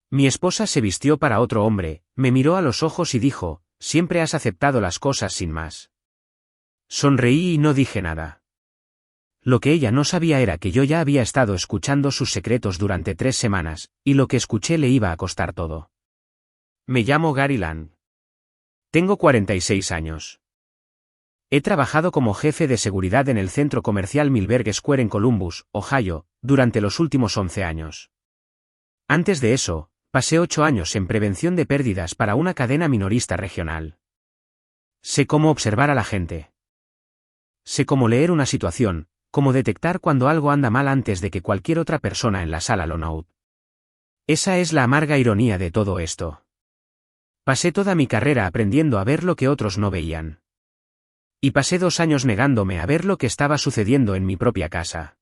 Mi esposa se vistió para otro hombre, me miró a los ojos y dijo, siempre has aceptado las cosas sin más. Sonreí y no dije nada. Lo que ella no sabía era que yo ya había estado escuchando sus secretos durante 3 semanas, y lo que escuché le iba a costar todo. Me llamo Gary Land. Tengo 46 años. He trabajado como jefe de seguridad en el centro comercial Milberg Square en Columbus, Ohio, durante los últimos 11 años. Antes de eso, pasé 8 años en prevención de pérdidas para una cadena minorista regional. Sé cómo observar a la gente. Sé cómo leer una situación, cómo detectar cuando algo anda mal antes de que cualquier otra persona en la sala lo note. Esa es la amarga ironía de todo esto. Pasé toda mi carrera aprendiendo a ver lo que otros no veían. Y pasé 2 años negándome a ver lo que estaba sucediendo en mi propia casa.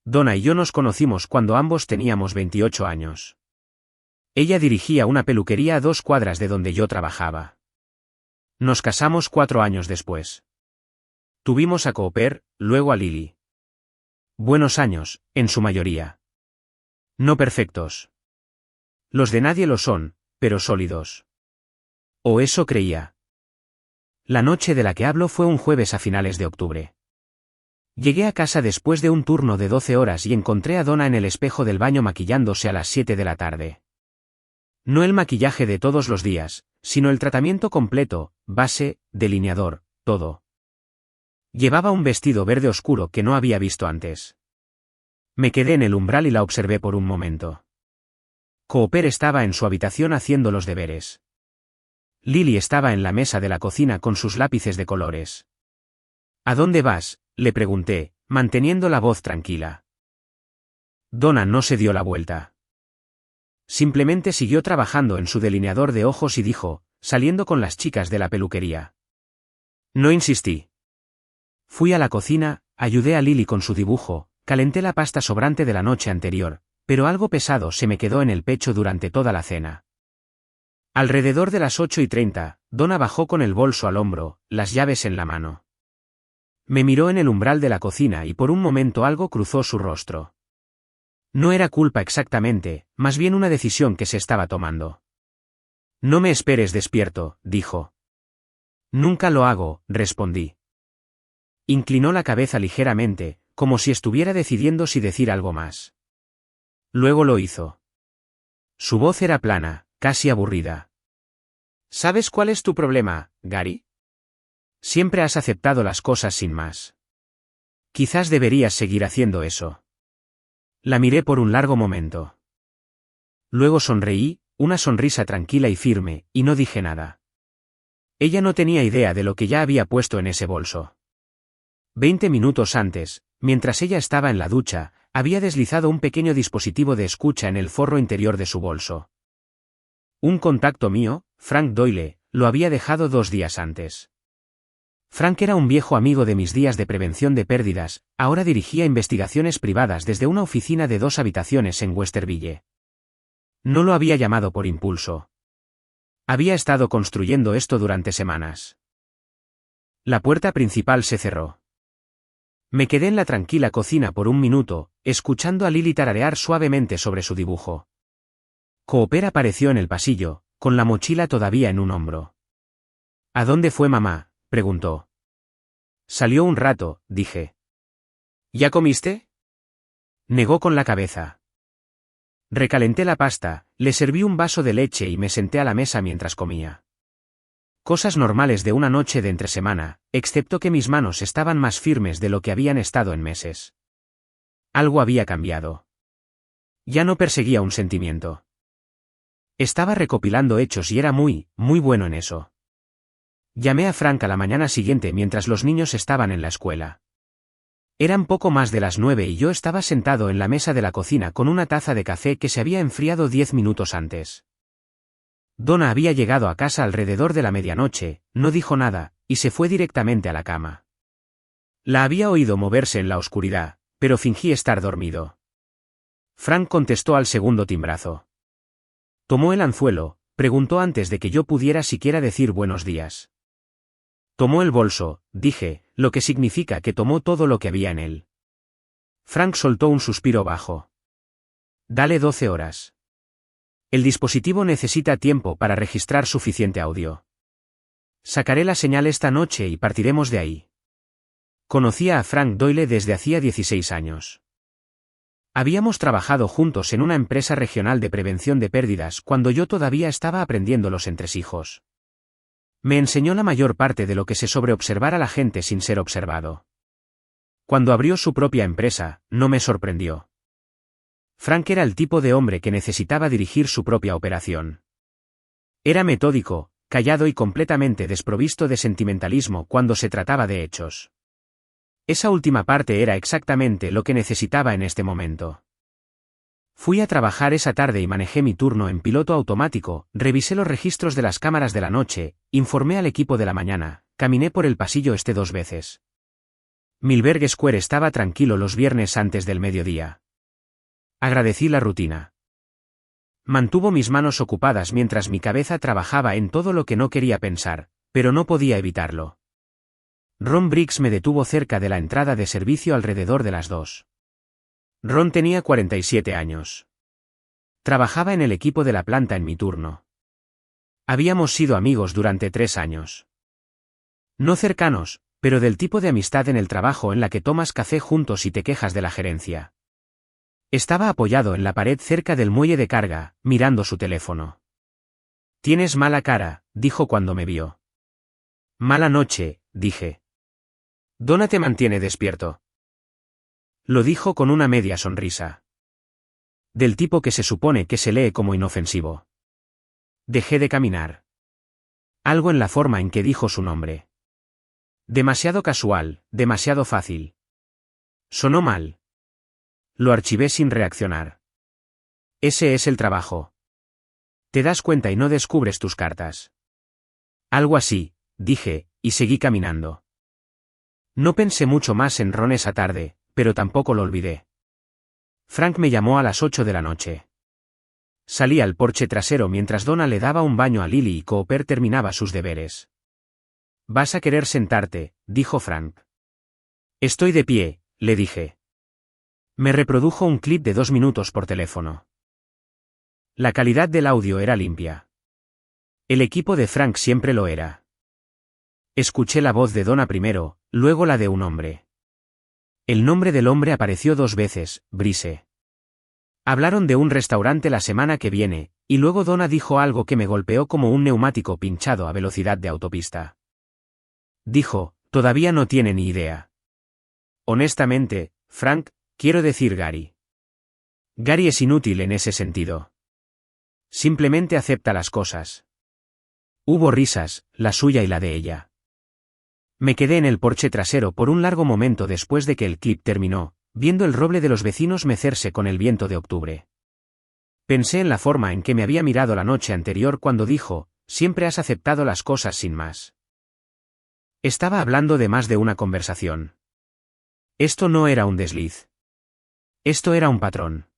Donna y yo nos conocimos cuando ambos teníamos 28 años. Ella dirigía una peluquería a 2 cuadras de donde yo trabajaba. Nos casamos 4 años después. Tuvimos a Cooper, luego a Lily. Buenos años, en su mayoría. No perfectos. Los de nadie lo son, pero sólidos. O eso creía. La noche de la que hablo fue un jueves a finales de octubre. Llegué a casa después de un turno de 12 horas y encontré a Donna en el espejo del baño maquillándose a las 7 de la tarde. No el maquillaje de todos los días, sino el tratamiento completo, base, delineador, todo. Llevaba un vestido verde oscuro que no había visto antes. Me quedé en el umbral y la observé por un momento. Cooper estaba en su habitación haciendo los deberes. Lily estaba en la mesa de la cocina con sus lápices de colores. ¿A dónde vas?, le pregunté, manteniendo la voz tranquila. Donna no se dio la vuelta. Simplemente siguió trabajando en su delineador de ojos y dijo, saliendo con las chicas de la peluquería. No insistí. Fui a la cocina, ayudé a Lily con su dibujo, calenté la pasta sobrante de la noche anterior, pero algo pesado se me quedó en el pecho durante toda la cena. Alrededor de las 8:30, Donna bajó con el bolso al hombro, las llaves en la mano. Me miró en el umbral de la cocina y por un momento algo cruzó su rostro. No era culpa exactamente, más bien una decisión que se estaba tomando. No me esperes despierto, dijo. Nunca lo hago, respondí. Inclinó la cabeza ligeramente, como si estuviera decidiendo si decir algo más. Luego lo hizo. Su voz era plana, casi aburrida. ¿Sabes cuál es tu problema, Gary? Siempre has aceptado las cosas sin más. Quizás deberías seguir haciendo eso. La miré por un largo momento. Luego sonreí, una sonrisa tranquila y firme, y no dije nada. Ella no tenía idea de lo que ya había puesto en ese bolso. 20 minutos antes, mientras ella estaba en la ducha, había deslizado un pequeño dispositivo de escucha en el forro interior de su bolso. Un contacto mío, Frank Doyle, lo había dejado 2 días antes. Frank era un viejo amigo de mis días de prevención de pérdidas, ahora dirigía investigaciones privadas desde una oficina de 2 habitaciones en Westerville. No lo había llamado por impulso. Había estado construyendo esto durante semanas. La puerta principal se cerró. Me quedé en la tranquila cocina por un minuto, escuchando a Lily tararear suavemente sobre su dibujo. Cooper apareció en el pasillo, con la mochila todavía en un hombro. ¿A dónde fue mamá?, preguntó. Salió un rato, dije. ¿Ya comiste? Negó con la cabeza. Recalenté la pasta, le serví un vaso de leche y me senté a la mesa mientras comía. Cosas normales de una noche de entre semana, excepto que mis manos estaban más firmes de lo que habían estado en meses. Algo había cambiado. Ya no perseguía un sentimiento. Estaba recopilando hechos y era muy bueno en eso. Llamé a Frank a la mañana siguiente mientras los niños estaban en la escuela. Eran poco más de las 9 y yo estaba sentado en la mesa de la cocina con una taza de café que se había enfriado 10 minutos antes. Donna había llegado a casa alrededor de la medianoche, no dijo nada, y se fue directamente a la cama. La había oído moverse en la oscuridad, pero fingí estar dormido. Frank contestó al segundo timbrazo. Tomó el anzuelo, preguntó antes de que yo pudiera siquiera decir buenos días. Tomó el bolso, dije, lo que significa que tomó todo lo que había en él. Frank soltó un suspiro bajo. Dale 12 horas. El dispositivo necesita tiempo para registrar suficiente audio. Sacaré la señal esta noche y partiremos de ahí. Conocía a Frank Doyle desde hacía 16 años. Habíamos trabajado juntos en una empresa regional de prevención de pérdidas cuando yo todavía estaba aprendiendo los entresijos. Me enseñó la mayor parte de lo que se sobreobservar a la gente sin ser observado. Cuando abrió su propia empresa, no me sorprendió. Frank era el tipo de hombre que necesitaba dirigir su propia operación. Era metódico, callado y completamente desprovisto de sentimentalismo cuando se trataba de hechos. Esa última parte era exactamente lo que necesitaba en este momento. Fui a trabajar esa tarde y manejé mi turno en piloto automático, revisé los registros de las cámaras de la noche, informé al equipo de la mañana, caminé por el pasillo este 2 veces. Milberg Square estaba tranquilo los viernes antes del mediodía. Agradecí la rutina. Mantuvo mis manos ocupadas mientras mi cabeza trabajaba en todo lo que no quería pensar, pero no podía evitarlo. Ron Briggs me detuvo cerca de la entrada de servicio alrededor de las 2. Ron tenía 47 años. Trabajaba en el equipo de la planta en mi turno. Habíamos sido amigos durante 3 años. No cercanos, pero del tipo de amistad en el trabajo en la que tomas café juntos y te quejas de la gerencia. Estaba apoyado en la pared cerca del muelle de carga, mirando su teléfono. «Tienes mala cara», dijo cuando me vio. «Mala noche», dije. «Donna te mantiene despierto». Lo dijo con una media sonrisa. Del tipo que se supone que se lee como inofensivo. Dejé de caminar. Algo en la forma en que dijo su nombre. Demasiado casual, demasiado fácil. Sonó mal. Lo archivé sin reaccionar. Ese es el trabajo. Te das cuenta y no descubres tus cartas. Algo así, dije, y seguí caminando. No pensé mucho más en Ron esa tarde, pero tampoco lo olvidé. Frank me llamó a las 8 de la noche. Salí al porche trasero mientras Donna le daba un baño a Lily y Cooper terminaba sus deberes. «Vas a querer sentarte», dijo Frank. «Estoy de pie», le dije. Me reprodujo un clip de 2 minutos por teléfono. La calidad del audio era limpia. El equipo de Frank siempre lo era. Escuché la voz de Donna primero, luego la de un hombre. El nombre del hombre apareció 2 veces, Brice. Hablaron de un restaurante la semana que viene, y luego Donna dijo algo que me golpeó como un neumático pinchado a velocidad de autopista. Dijo, «Todavía no tiene ni idea». Honestamente, Frank, quiero decir Gary. Gary es inútil en ese sentido. Simplemente acepta las cosas. Hubo risas, la suya y la de ella. Me quedé en el porche trasero por un largo momento después de que el clip terminó, viendo el roble de los vecinos mecerse con el viento de octubre. Pensé en la forma en que me había mirado la noche anterior cuando dijo, «Siempre has aceptado las cosas sin más». Estaba hablando de más de una conversación. Esto no era un desliz. Esto era un patrón.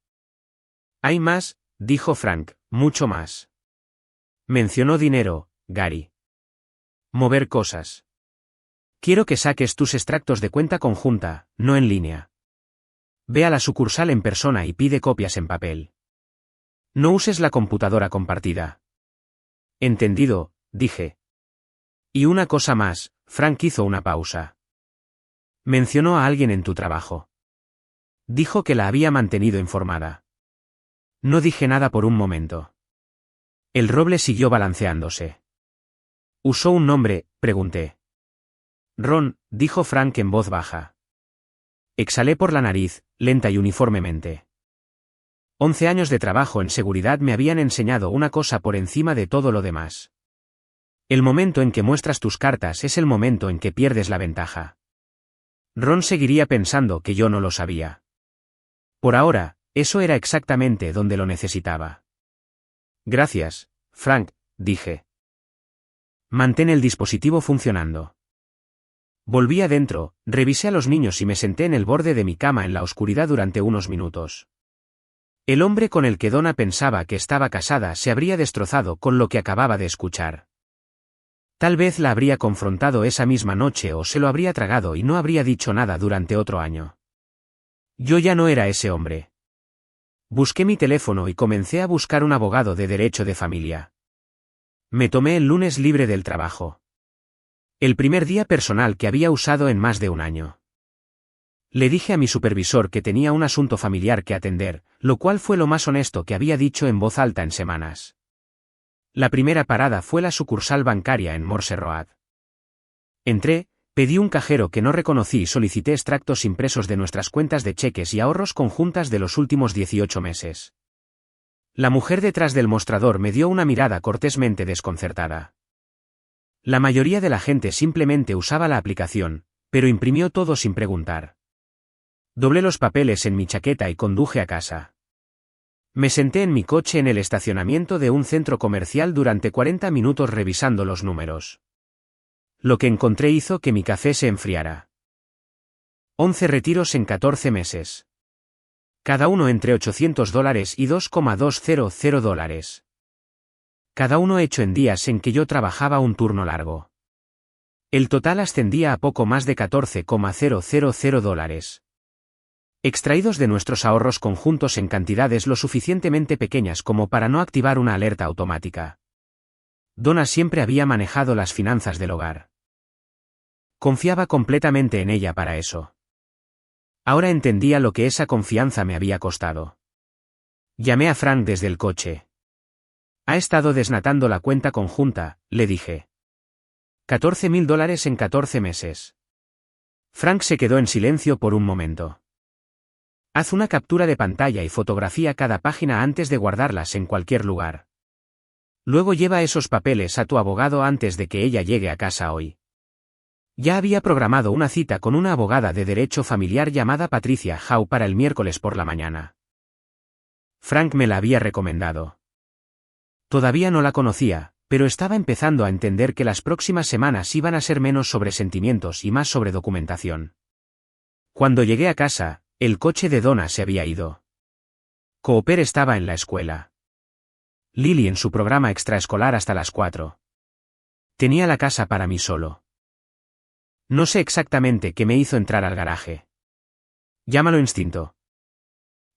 «Hay más», dijo Frank, «mucho más». Mencionó dinero, Gary. Mover cosas. Quiero que saques tus extractos de cuenta conjunta, no en línea. Ve a la sucursal en persona y pide copias en papel. No uses la computadora compartida. Entendido, dije. Y una cosa más, Frank hizo una pausa. Mencionó a alguien en tu trabajo. Dijo que la había mantenido informada. No dije nada por un momento. El roble siguió balanceándose. ¿Usó un nombre?, pregunté. Ron, dijo Frank en voz baja. Exhalé por la nariz, lenta y uniformemente. 11 años de trabajo en seguridad me habían enseñado una cosa por encima de todo lo demás. El momento en que muestras tus cartas es el momento en que pierdes la ventaja. Ron seguiría pensando que yo no lo sabía. Por ahora, eso era exactamente donde lo necesitaba. Gracias, Frank, dije. Mantén el dispositivo funcionando. Volví adentro, revisé a los niños y me senté en el borde de mi cama en la oscuridad durante unos minutos. El hombre con el que Donna pensaba que estaba casada se habría destrozado con lo que acababa de escuchar. Tal vez la habría confrontado esa misma noche o se lo habría tragado y no habría dicho nada durante otro año. Yo ya no era ese hombre. Busqué mi teléfono y comencé a buscar un abogado de derecho de familia. Me tomé el lunes libre del trabajo. El primer día personal que había usado en más de un año. Le dije a mi supervisor que tenía un asunto familiar que atender, lo cual fue lo más honesto que había dicho en voz alta en semanas. La primera parada fue la sucursal bancaria en Morse Road. Entré, pedí un cajero que no reconocí y solicité extractos impresos de nuestras cuentas de cheques y ahorros conjuntas de los últimos 18 meses. La mujer detrás del mostrador me dio una mirada cortésmente desconcertada. La mayoría de la gente simplemente usaba la aplicación, pero imprimió todo sin preguntar. Doblé los papeles en mi chaqueta y conduje a casa. Me senté en mi coche en el estacionamiento de un centro comercial durante 40 minutos revisando los números. Lo que encontré hizo que mi café se enfriara. 11 retiros en 14 meses. Cada uno entre $800 y $2,200. Cada uno hecho en días en que yo trabajaba un turno largo. El total ascendía a poco más de $14,000. Extraídos de nuestros ahorros conjuntos en cantidades lo suficientemente pequeñas como para no activar una alerta automática. Donna siempre había manejado las finanzas del hogar. Confiaba completamente en ella para eso. Ahora entendía lo que esa confianza me había costado. Llamé a Frank desde el coche. Ha estado desnatando la cuenta conjunta, le dije. $14,000 en 14 meses. Frank se quedó en silencio por un momento. Haz una captura de pantalla y fotografía cada página antes de guardarlas en cualquier lugar. Luego lleva esos papeles a tu abogado antes de que ella llegue a casa hoy. Ya había programado una cita con una abogada de derecho familiar llamada Patricia Howe para el miércoles por la mañana. Frank me la había recomendado. Todavía no la conocía, pero estaba empezando a entender que las próximas semanas iban a ser menos sobre sentimientos y más sobre documentación. Cuando llegué a casa, el coche de Donna se había ido. Cooper estaba en la escuela. Lily en su programa extraescolar hasta las 4. Tenía la casa para mí solo. No sé exactamente qué me hizo entrar al garaje. Llámalo instinto.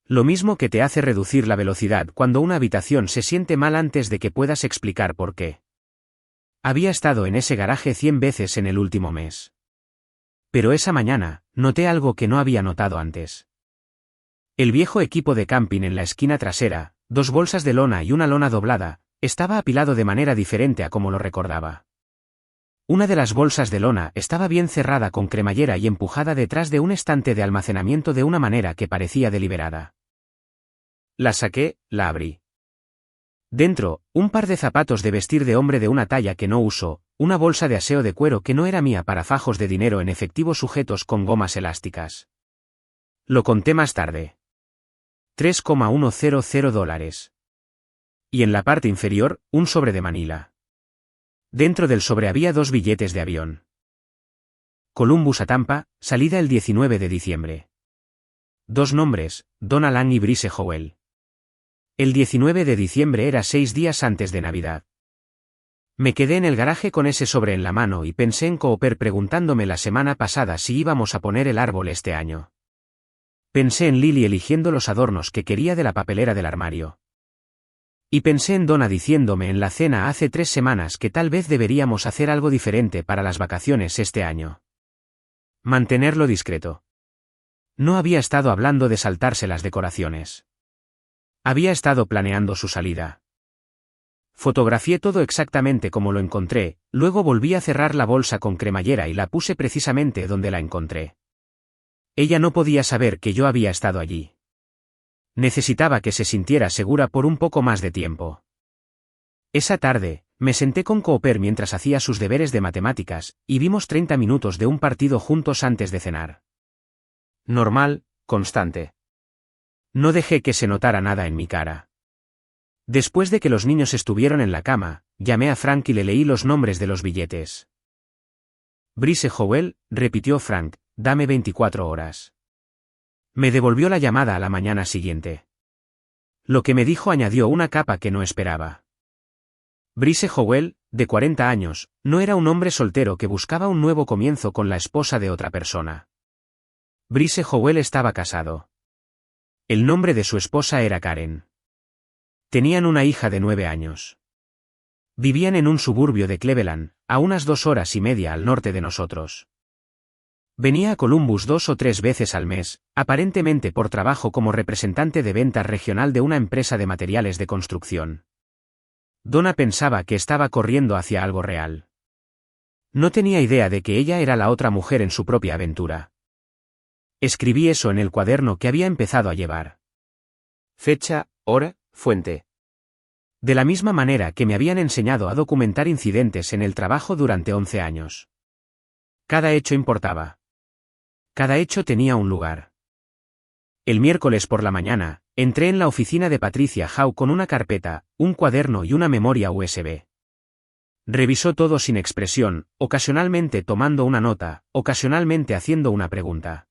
Lo mismo que te hace reducir la velocidad cuando una habitación se siente mal antes de que puedas explicar por qué. Había estado en ese garaje 100 veces en el último mes. Pero esa mañana, noté algo que no había notado antes. El viejo equipo de camping en la esquina trasera, 2 bolsas de lona y una lona doblada, estaba apilado de manera diferente a como lo recordaba. Una de las bolsas de lona estaba bien cerrada con cremallera y empujada detrás de un estante de almacenamiento de una manera que parecía deliberada. La saqué, la abrí. Dentro, un par de zapatos de vestir de hombre de una talla que no uso, una bolsa de aseo de cuero que no era mía para fajos de dinero en efectivo sujetos con gomas elásticas. Lo conté más tarde. $3,100. Y en la parte inferior, un sobre de Manila. Dentro del sobre había 2 billetes de avión. Columbus a Tampa, salida el 19 de diciembre. 2 nombres, Donna Lang y Brice Howell. El 19 de diciembre era 6 días antes de Navidad. Me quedé en el garaje con ese sobre en la mano y pensé en Cooper preguntándome la semana pasada si íbamos a poner el árbol este año. Pensé en Lily eligiendo los adornos que quería de la papelera del armario. Y pensé en Donna diciéndome en la cena hace 3 semanas que tal vez deberíamos hacer algo diferente para las vacaciones este año. Mantenerlo discreto. No había estado hablando de saltarse las decoraciones. Había estado planeando su salida. Fotografié todo exactamente como lo encontré, luego volví a cerrar la bolsa con cremallera y la puse precisamente donde la encontré. Ella no podía saber que yo había estado allí. Necesitaba que se sintiera segura por un poco más de tiempo. Esa tarde, me senté con Cooper mientras hacía sus deberes de matemáticas, y vimos 30 minutos de un partido juntos antes de cenar. Normal, constante. No dejé que se notara nada en mi cara. Después de que los niños estuvieron en la cama, llamé a Frank y le leí los nombres de los billetes. Brice Howell, repitió Frank, dame 24 horas. Me devolvió la llamada a la mañana siguiente. Lo que me dijo añadió una capa que no esperaba. Brice Howell, de 40 años, no era un hombre soltero que buscaba un nuevo comienzo con la esposa de otra persona. Brice Howell estaba casado. El nombre de su esposa era Karen. Tenían una hija de 9 años. Vivían en un suburbio de Cleveland, a unas 2 horas y media al norte de nosotros. Venía a Columbus 2 o 3 veces al mes, aparentemente por trabajo como representante de ventas regional de una empresa de materiales de construcción. Donna pensaba que estaba corriendo hacia algo real. No tenía idea de que ella era la otra mujer en su propia aventura. Escribí eso en el cuaderno que había empezado a llevar. Fecha, hora, fuente. De la misma manera que me habían enseñado a documentar incidentes en el trabajo durante 11 años. Cada hecho importaba. Cada hecho tenía un lugar. El miércoles por la mañana, entré en la oficina de Patricia Howe con una carpeta, un cuaderno y una memoria USB. Revisó todo sin expresión, ocasionalmente tomando una nota, ocasionalmente haciendo una pregunta.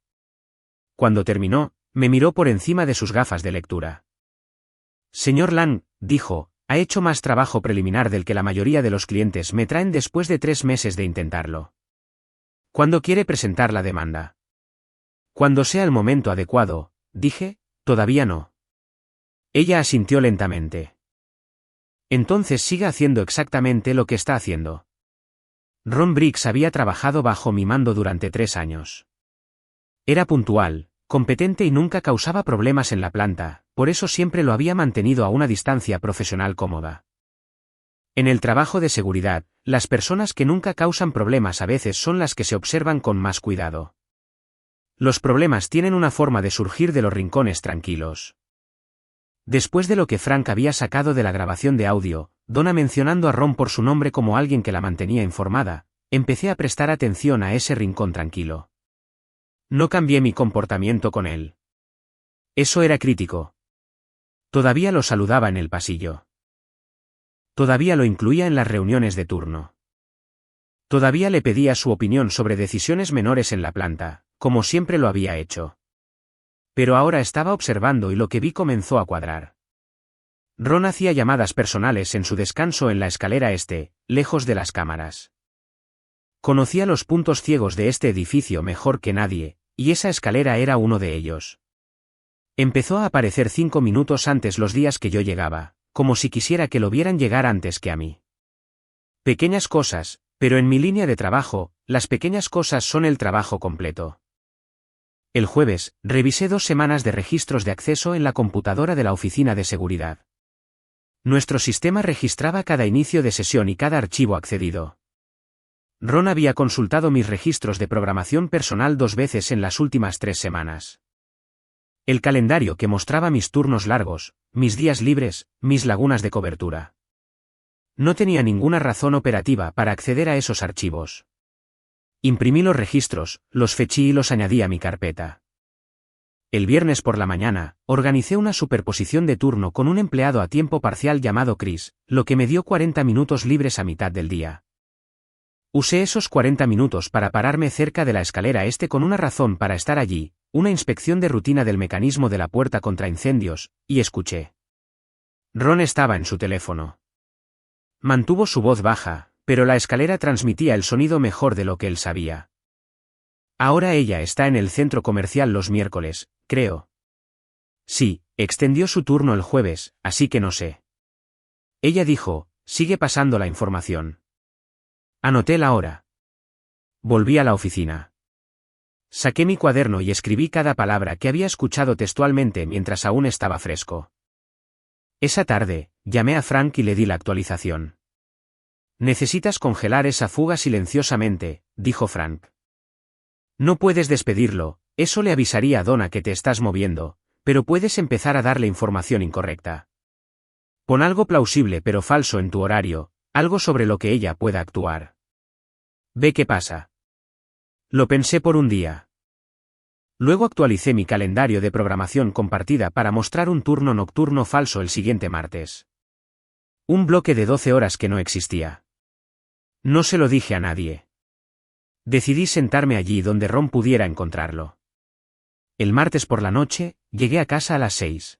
Cuando terminó, me miró por encima de sus gafas de lectura. Señor Lang, dijo, ha hecho más trabajo preliminar del que la mayoría de los clientes me traen después de 3 meses de intentarlo. ¿Cuándo quiere presentar la demanda? Cuando sea el momento adecuado, dije, todavía no. Ella asintió lentamente. Entonces siga haciendo exactamente lo que está haciendo. Ron Briggs había trabajado bajo mi mando durante 3 años. Era puntual, competente y nunca causaba problemas en la planta, por eso siempre lo había mantenido a una distancia profesional cómoda. En el trabajo de seguridad, las personas que nunca causan problemas a veces son las que se observan con más cuidado. Los problemas tienen una forma de surgir de los rincones tranquilos. Después de lo que Frank había sacado de la grabación de audio, Donna mencionando a Ron por su nombre como alguien que la mantenía informada, empecé a prestar atención a ese rincón tranquilo. No cambié mi comportamiento con él. Eso era crítico. Todavía lo saludaba en el pasillo. Todavía lo incluía en las reuniones de turno. Todavía le pedía su opinión sobre decisiones menores en la planta, como siempre lo había hecho. Pero ahora estaba observando y lo que vi comenzó a cuadrar. Ron hacía llamadas personales en su descanso en la escalera este, lejos de las cámaras. Conocía los puntos ciegos de este edificio mejor que nadie, y esa escalera era uno de ellos. Empezó a aparecer 5 minutos antes los días que yo llegaba, como si quisiera que lo vieran llegar antes que a mí. Pequeñas cosas, pero en mi línea de trabajo, las pequeñas cosas son el trabajo completo. El jueves, revisé 2 semanas de registros de acceso en la computadora de la oficina de seguridad. Nuestro sistema registraba cada inicio de sesión y cada archivo accedido. Ron había consultado mis registros de programación personal 2 veces en las últimas 3 semanas. El calendario que mostraba mis turnos largos, mis días libres, mis lagunas de cobertura. No tenía ninguna razón operativa para acceder a esos archivos. Imprimí los registros, los feché y los añadí a mi carpeta. El viernes por la mañana, organicé una superposición de turno con un empleado a tiempo parcial llamado Chris, lo que me dio 40 minutos libres a mitad del día. Usé esos 40 minutos para pararme cerca de la escalera este con una razón para estar allí, una inspección de rutina del mecanismo de la puerta contra incendios, y escuché. Ron estaba en su teléfono. Mantuvo su voz baja, pero la escalera transmitía el sonido mejor de lo que él sabía. Ahora ella está en el centro comercial los miércoles, creo. Sí, extendió su turno el jueves, así que no sé. Ella dijo, sigue pasando la información. Anoté la hora. Volví a la oficina. Saqué mi cuaderno y escribí cada palabra que había escuchado textualmente mientras aún estaba fresco. Esa tarde, llamé a Frank y le di la actualización. Necesitas congelar esa fuga silenciosamente, dijo Frank. No puedes despedirlo, eso le avisaría a Donna que te estás moviendo, pero puedes empezar a darle información incorrecta. Pon algo plausible pero falso en tu horario, algo sobre lo que ella pueda actuar. Ve qué pasa. Lo pensé por un día. Luego actualicé mi calendario de programación compartida para mostrar un turno nocturno falso el siguiente martes. Un bloque de 12 horas que no existía. No se lo dije a nadie. Decidí sentarme allí donde Ron pudiera encontrarlo. El martes por la noche, llegué a casa a las 6.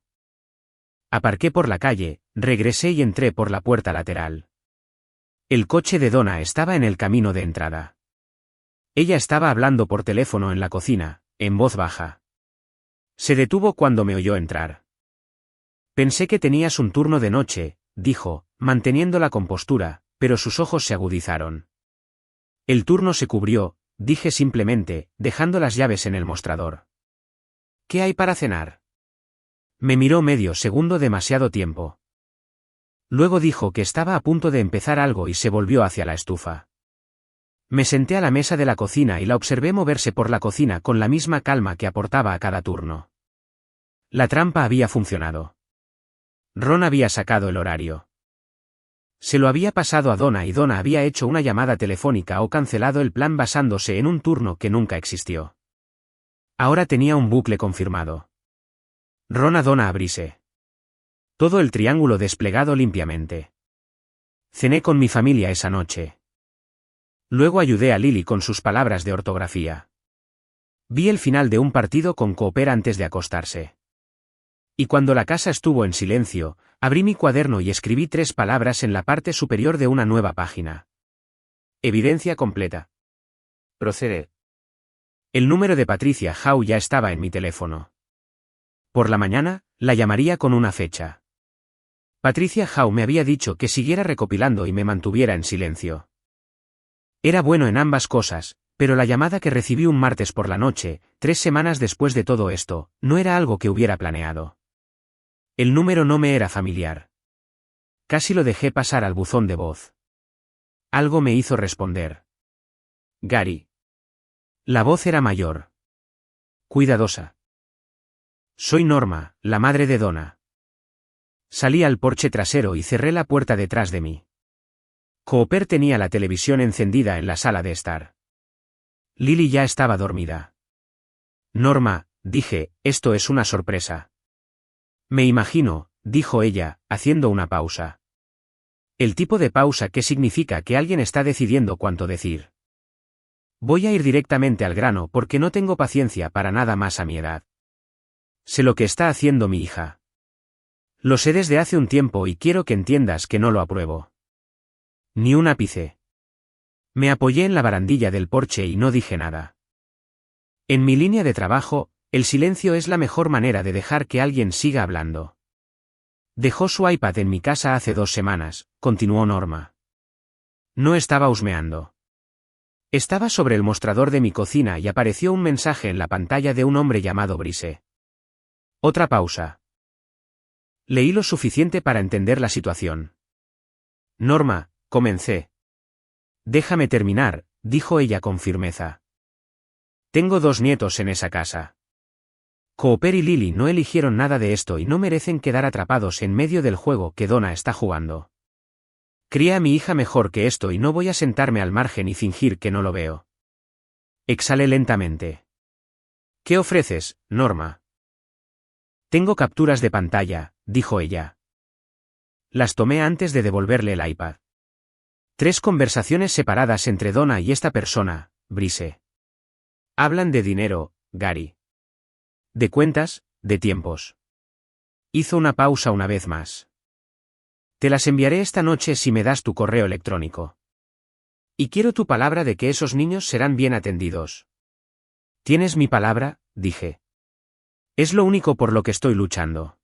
Aparqué por la calle, regresé y entré por la puerta lateral. El coche de Donna estaba en el camino de entrada. Ella estaba hablando por teléfono en la cocina, en voz baja. Se detuvo cuando me oyó entrar. Pensé que tenías un turno de noche, dijo, manteniendo la compostura, pero sus ojos se agudizaron. El turno se cubrió, dije simplemente, dejando las llaves en el mostrador. ¿Qué hay para cenar? Me miró medio segundo, demasiado tiempo. Luego dijo que estaba a punto de empezar algo y se volvió hacia la estufa. Me senté a la mesa de la cocina y la observé moverse por la cocina con la misma calma que aportaba a cada turno. La trampa había funcionado. Ron había sacado el horario. Se lo había pasado a Donna y Donna había hecho una llamada telefónica o cancelado el plan basándose en un turno que nunca existió. Ahora tenía un bucle confirmado. Ron a Donna a Brice. Todo el triángulo desplegado limpiamente. Cené con mi familia esa noche. Luego ayudé a Lily con sus palabras de ortografía. Vi el final de un partido con Cooper antes de acostarse. Y cuando la casa estuvo en silencio, abrí mi cuaderno y escribí 3 palabras en la parte superior de una nueva página. Evidencia completa. Procede. El número de Patricia Howe ya estaba en mi teléfono. Por la mañana, la llamaría con una fecha. Patricia Howe me había dicho que siguiera recopilando y me mantuviera en silencio. Era bueno en ambas cosas, pero la llamada que recibí un martes por la noche, 3 semanas después de todo esto, no era algo que hubiera planeado. El número no me era familiar. Casi lo dejé pasar al buzón de voz. Algo me hizo responder. Gary. La voz era mayor. Cuidadosa. Soy Norma, la madre de Donna. Salí al porche trasero y cerré la puerta detrás de mí. Cooper tenía la televisión encendida en la sala de estar. Lily ya estaba dormida. Norma, dije, esto es una sorpresa. Me imagino, dijo ella, haciendo una pausa. El tipo de pausa que significa que alguien está decidiendo cuánto decir. Voy a ir directamente al grano porque no tengo paciencia para nada más a mi edad. Sé lo que está haciendo mi hija. Lo sé desde hace un tiempo y quiero que entiendas que no lo apruebo. Ni un ápice. Me apoyé en la barandilla del porche y no dije nada. En mi línea de trabajo, el silencio es la mejor manera de dejar que alguien siga hablando. Dejó su iPad en mi casa hace 2 semanas, continuó Norma. No estaba husmeando. Estaba sobre el mostrador de mi cocina y apareció un mensaje en la pantalla de un hombre llamado Brice. Otra pausa. Leí lo suficiente para entender la situación. Norma, comencé. Déjame terminar, dijo ella con firmeza. Tengo 2 nietos en esa casa. Cooper y Lily no eligieron nada de esto y no merecen quedar atrapados en medio del juego que Donna está jugando. Crié a mi hija mejor que esto y no voy a sentarme al margen y fingir que no lo veo. Exhalé lentamente. ¿Qué ofreces, Norma? Tengo capturas de pantalla, dijo ella. Las tomé antes de devolverle el iPad. 3 conversaciones separadas entre Donna y esta persona, Brice. Hablan de dinero, Gary. De cuentas, de tiempos. Hizo una pausa una vez más. Te las enviaré esta noche si me das tu correo electrónico. Y quiero tu palabra de que esos niños serán bien atendidos. ¿Tienes mi palabra?, dije. Es lo único por lo que estoy luchando.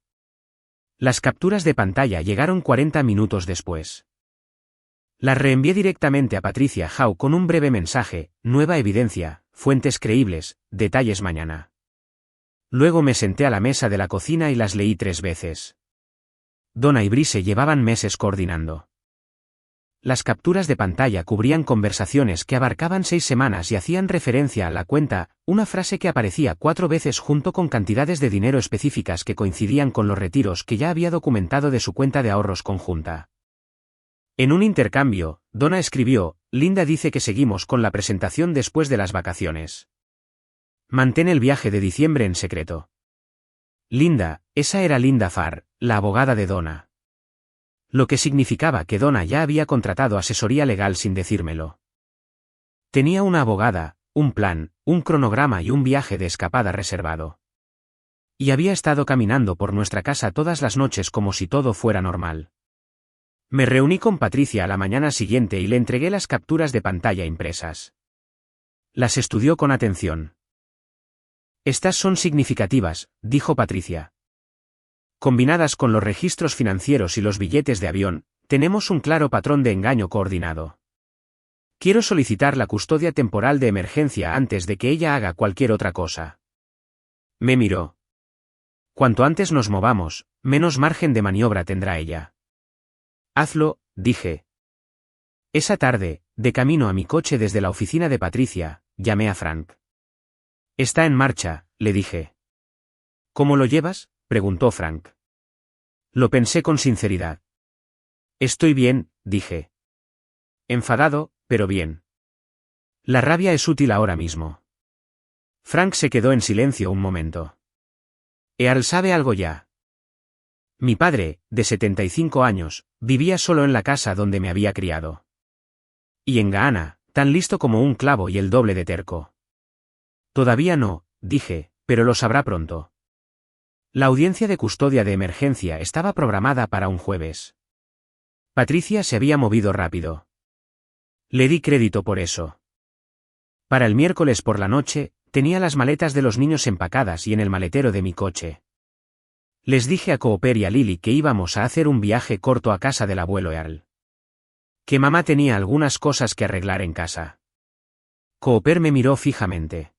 Las capturas de pantalla llegaron 40 minutos después. Las reenvié directamente a Patricia Howe con un breve mensaje, nueva evidencia, fuentes creíbles, detalles mañana. Luego me senté a la mesa de la cocina y las leí 3 veces. Donna y Brice llevaban meses coordinando. Las capturas de pantalla cubrían conversaciones que abarcaban 6 semanas y hacían referencia a la cuenta, una frase que aparecía 4 veces junto con cantidades de dinero específicas que coincidían con los retiros que ya había documentado de su cuenta de ahorros conjunta. En un intercambio, Donna escribió, Linda dice que seguimos con la presentación después de las vacaciones. Mantén el viaje de diciembre en secreto. Linda, esa era Linda Farr, la abogada de Donna. Lo que significaba que Donna ya había contratado asesoría legal sin decírmelo. Tenía una abogada, un plan, un cronograma y un viaje de escapada reservado. Y había estado caminando por nuestra casa todas las noches como si todo fuera normal. Me reuní con Patricia a la mañana siguiente y le entregué las capturas de pantalla impresas. Las estudió con atención. Estas son significativas, dijo Patricia. Combinadas con los registros financieros y los billetes de avión, tenemos un claro patrón de engaño coordinado. Quiero solicitar la custodia temporal de emergencia antes de que ella haga cualquier otra cosa. Me miró. Cuanto antes nos movamos, menos margen de maniobra tendrá ella. Hazlo, dije. Esa tarde, de camino a mi coche desde la oficina de Patricia, llamé a Frank. Está en marcha, le dije. ¿Cómo lo llevas?, preguntó Frank. Lo pensé con sinceridad. Estoy bien, dije. Enfadado, pero bien. La rabia es útil ahora mismo. Frank se quedó en silencio un momento. ¿Earl sabe algo ya? Mi padre, de 75 años, vivía solo en la casa donde me había criado. Y en Gaana, tan listo como un clavo y el doble de terco. Todavía no, dije, pero lo sabrá pronto. La audiencia de custodia de emergencia estaba programada para un jueves. Patricia se había movido rápido. Le di crédito por eso. Para el miércoles por la noche, tenía las maletas de los niños empacadas y en el maletero de mi coche. Les dije a Cooper y a Lily que íbamos a hacer un viaje corto a casa del abuelo Earl. Que mamá tenía algunas cosas que arreglar en casa. Cooper me miró fijamente.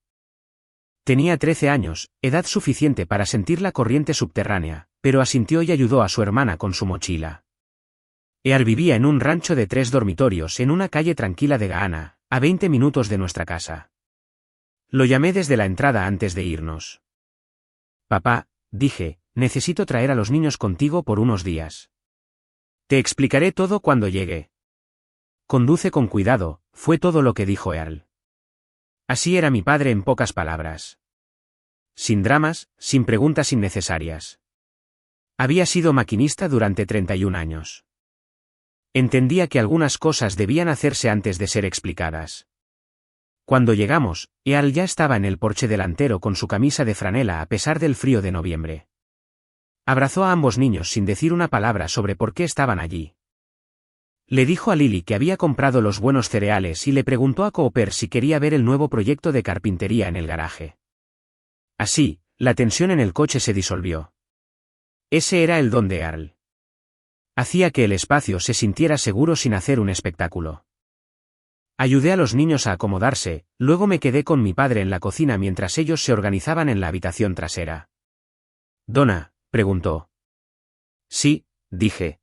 Tenía 13 años, edad suficiente para sentir la corriente subterránea, pero asintió y ayudó a su hermana con su mochila. Earl vivía en un rancho de 3 dormitorios en una calle tranquila de Gaana, a 20 minutos de nuestra casa. Lo llamé desde la entrada antes de irnos. Papá, dije, necesito traer a los niños contigo por unos días. Te explicaré todo cuando llegue. Conduce con cuidado, fue todo lo que dijo Earl. Así era mi padre en pocas palabras. Sin dramas, sin preguntas innecesarias. Había sido maquinista durante 31 años. Entendía que algunas cosas debían hacerse antes de ser explicadas. Cuando llegamos, Earl ya estaba en el porche delantero con su camisa de franela a pesar del frío de noviembre. Abrazó a ambos niños sin decir una palabra sobre por qué estaban allí. Le dijo a Lily que había comprado los buenos cereales y le preguntó a Cooper si quería ver el nuevo proyecto de carpintería en el garaje. Así, la tensión en el coche se disolvió. Ese era el don de Earl. Hacía que el espacio se sintiera seguro sin hacer un espectáculo. Ayudé a los niños a acomodarse, luego me quedé con mi padre en la cocina mientras ellos se organizaban en la habitación trasera. «Donna», preguntó. «Sí», dije.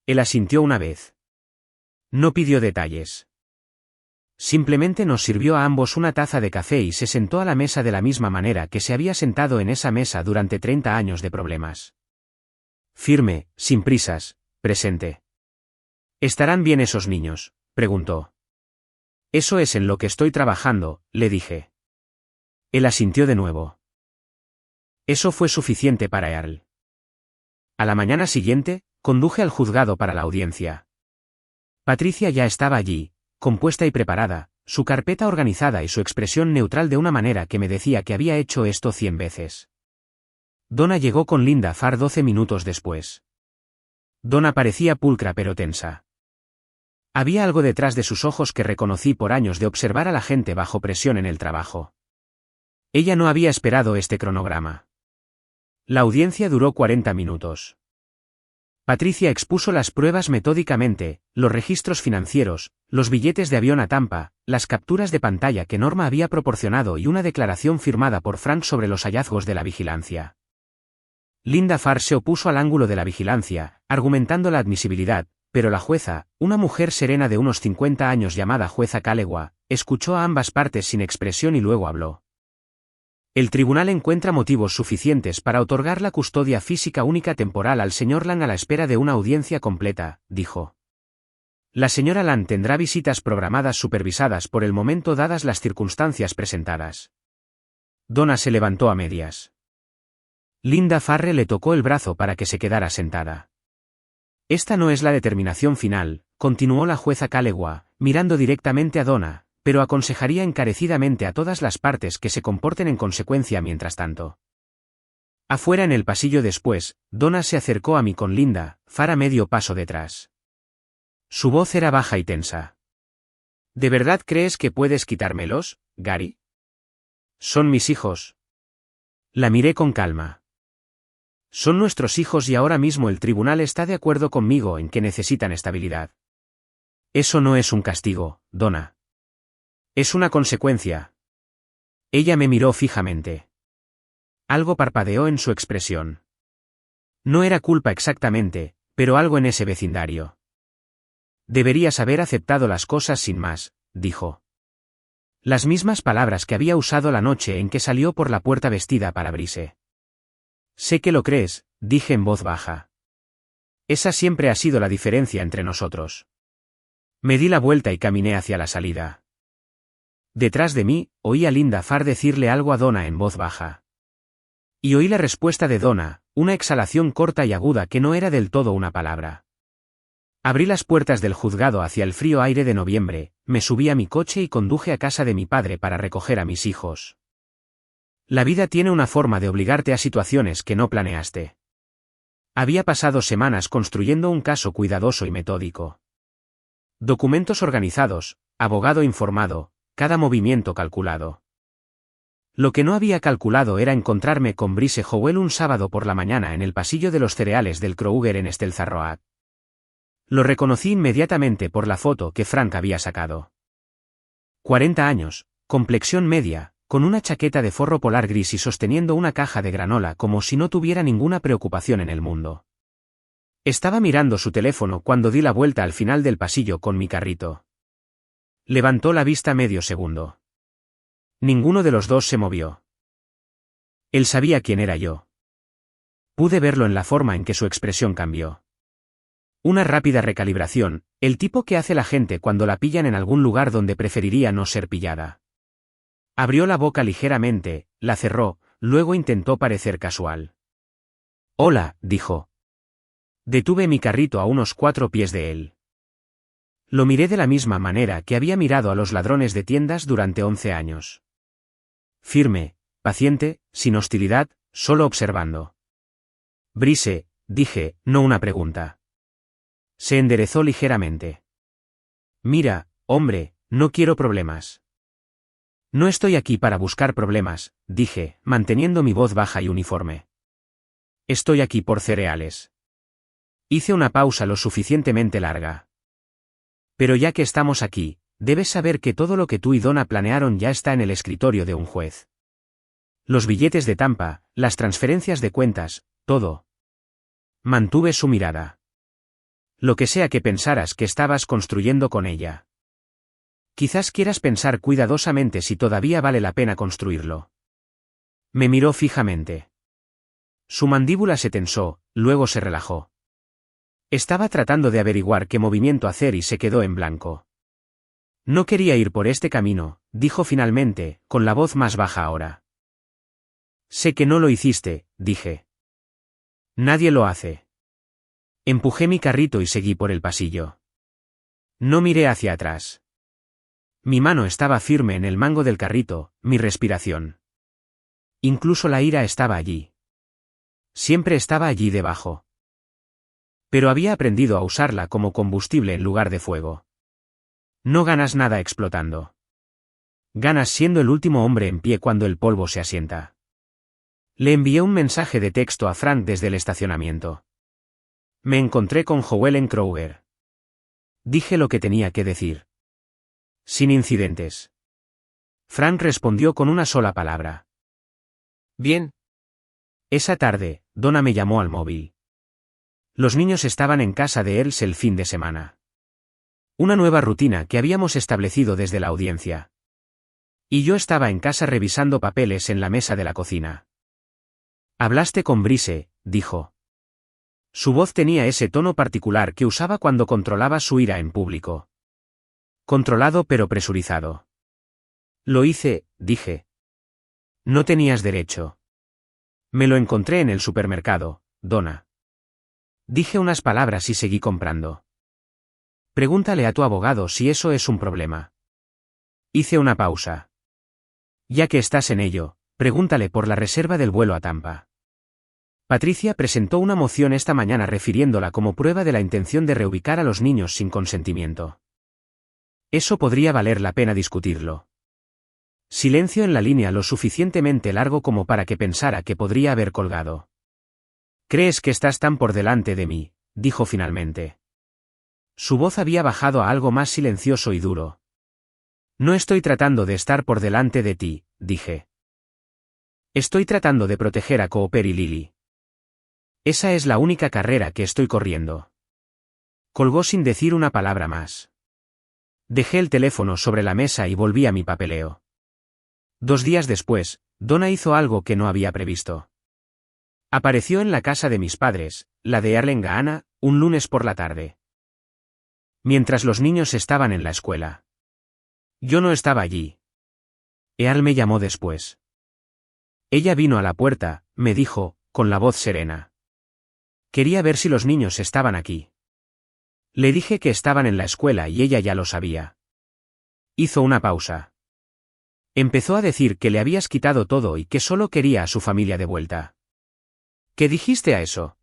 Él asintió una vez. No pidió detalles. Simplemente nos sirvió a ambos una taza de café y se sentó a la mesa de la misma manera que se había sentado en esa mesa durante 30 años de problemas. Firme, sin prisas, presente. ¿Estarán bien esos niños?, preguntó. Eso es en lo que estoy trabajando, le dije. Él asintió de nuevo. Eso fue suficiente para Earl. A la mañana siguiente, conduje al juzgado para la audiencia. Patricia ya estaba allí, compuesta y preparada, su carpeta organizada y su expresión neutral de una manera que me decía que había hecho esto 100 veces. Donna llegó con Linda Farr 12 minutos después. Donna parecía pulcra pero tensa. Había algo detrás de sus ojos que reconocí por años de observar a la gente bajo presión en el trabajo. Ella no había esperado este cronograma. La audiencia duró 40 minutos. Patricia expuso las pruebas metódicamente, los registros financieros, los billetes de avión a Tampa, las capturas de pantalla que Norma había proporcionado y una declaración firmada por Frank sobre los hallazgos de la vigilancia. Linda Farr se opuso al ángulo de la vigilancia, argumentando la admisibilidad, pero la jueza, una mujer serena de unos 50 años llamada jueza Calegua, escuchó a ambas partes sin expresión y luego habló. El tribunal encuentra motivos suficientes para otorgar la custodia física única temporal al señor Lang a la espera de una audiencia completa, dijo. La señora Lang tendrá visitas programadas supervisadas por el momento dadas las circunstancias presentadas. Donna se levantó a medias. Linda Farr le tocó el brazo para que se quedara sentada. Esta no es la determinación final, continuó la jueza Calegua, mirando directamente a Donna, pero aconsejaría encarecidamente a todas las partes que se comporten en consecuencia mientras tanto. Afuera en el pasillo después, Donna se acercó a mí con Linda Farr a medio paso detrás. Su voz era baja y tensa. ¿De verdad crees que puedes quitármelos, Gary? Son mis hijos, La miré con calma. Son nuestros hijos y ahora mismo el tribunal está de acuerdo conmigo en que necesitan estabilidad. Eso no es un castigo, Donna. Es una consecuencia. Ella me miró fijamente. Algo parpadeó en su expresión. No era culpa exactamente, pero algo en ese vecindario. Deberías haber aceptado las cosas sin más, dijo. Las mismas palabras que había usado la noche en que salió por la puerta vestida para Brise. Sé que lo crees, dije en voz baja. Esa siempre ha sido la diferencia entre nosotros. Me di la vuelta y caminé hacia la salida. Detrás de mí, oí a Linda Farr decirle algo a Donna en voz baja. Y oí la respuesta de Donna, una exhalación corta y aguda que no era del todo una palabra. Abrí las puertas del juzgado hacia el frío aire de noviembre, me subí a mi coche y conduje a casa de mi padre para recoger a mis hijos. La vida tiene una forma de obligarte a situaciones que no planeaste. Había pasado semanas construyendo un caso cuidadoso y metódico. Documentos organizados, abogado informado, cada movimiento calculado. Lo que no había calculado era encontrarme con Brise Howell un sábado por la mañana en el pasillo de los cereales del Kroger en Stelza Road. Lo reconocí inmediatamente por la foto que Frank había sacado. 40 años, complexión media, con una chaqueta de forro polar gris y sosteniendo una caja de granola como si no tuviera ninguna preocupación en el mundo. Estaba mirando su teléfono cuando di la vuelta al final del pasillo con mi carrito. Levantó la vista medio segundo. Ninguno de los dos se movió. Él sabía quién era yo. Pude verlo en la forma en que su expresión cambió. Una rápida recalibración, el tipo que hace la gente cuando la pillan en algún lugar donde preferiría no ser pillada. Abrió la boca ligeramente, la cerró, luego intentó parecer casual. Hola, dijo. Detuve mi carrito a unos 4 pies de él. Lo miré de la misma manera que había mirado a los ladrones de tiendas durante 11 años. Firme, paciente, sin hostilidad, solo observando. Brise, dije, no una pregunta. Se enderezó ligeramente. Mira, hombre, no quiero problemas. No estoy aquí para buscar problemas, dije, manteniendo mi voz baja y uniforme. Estoy aquí por cereales. Hice una pausa lo suficientemente larga. Pero ya que estamos aquí, debes saber que todo lo que tú y Donna planearon ya está en el escritorio de un juez. Los billetes de Tampa, las transferencias de cuentas, todo. Mantuve su mirada. Lo que sea que pensaras que estabas construyendo con ella. Quizás quieras pensar cuidadosamente si todavía vale la pena construirlo. Me miró fijamente. Su mandíbula se tensó, luego se relajó. Estaba tratando de averiguar qué movimiento hacer y se quedó en blanco. No quería ir por este camino, dijo finalmente, con la voz más baja ahora. Sé que no lo hiciste, dije. Nadie lo hace. Empujé mi carrito y seguí por el pasillo. No miré hacia atrás. Mi mano estaba firme en el mango del carrito, mi respiración. Incluso la ira estaba allí. Siempre estaba allí debajo. Pero había aprendido a usarla como combustible en lugar de fuego. No ganas nada explotando. Ganas siendo el último hombre en pie cuando el polvo se asienta. Le envié un mensaje de texto a Frank desde el estacionamiento. Me encontré con Howell en Kroger. Dije lo que tenía que decir. Sin incidentes. Frank respondió con una sola palabra. Bien. Esa tarde, Donna me llamó al móvil. Los niños estaban en casa de Els el fin de semana. Una nueva rutina que habíamos establecido desde la audiencia. Y yo estaba en casa revisando papeles en la mesa de la cocina. Hablaste con Brise, dijo. Su voz tenía ese tono particular que usaba cuando controlaba su ira en público. Controlado pero presurizado. Lo hice, dije. No tenías derecho. Me lo encontré en el supermercado, Donna. Dije unas palabras y seguí comprando. Pregúntale a tu abogado si eso es un problema. Hice una pausa. Ya que estás en ello, pregúntale por la reserva del vuelo a Tampa. Patricia presentó una moción esta mañana refiriéndola como prueba de la intención de reubicar a los niños sin consentimiento. Eso podría valer la pena discutirlo. Silencio en la línea lo suficientemente largo como para que pensara que podría haber colgado. «¿Crees que estás tan por delante de mí?», dijo finalmente. Su voz había bajado a algo más silencioso y duro. «No estoy tratando de estar por delante de ti», dije. «Estoy tratando de proteger a Cooper y Lily. Esa es la única carrera que estoy corriendo». Colgó sin decir una palabra más. Dejé el teléfono sobre la mesa y volví a mi papeleo. 2 días después, Donna hizo algo que no había previsto. Apareció en la casa de mis padres, la de Erlengaana, un lunes por la tarde. Mientras los niños estaban en la escuela. Yo no estaba allí. Earl me llamó después. Ella vino a la puerta, me dijo, con la voz serena. Quería ver si los niños estaban aquí. Le dije que estaban en la escuela y ella ya lo sabía. Hizo una pausa. Empezó a decir que le habías quitado todo y que solo quería a su familia de vuelta. ¿Qué dijiste a eso?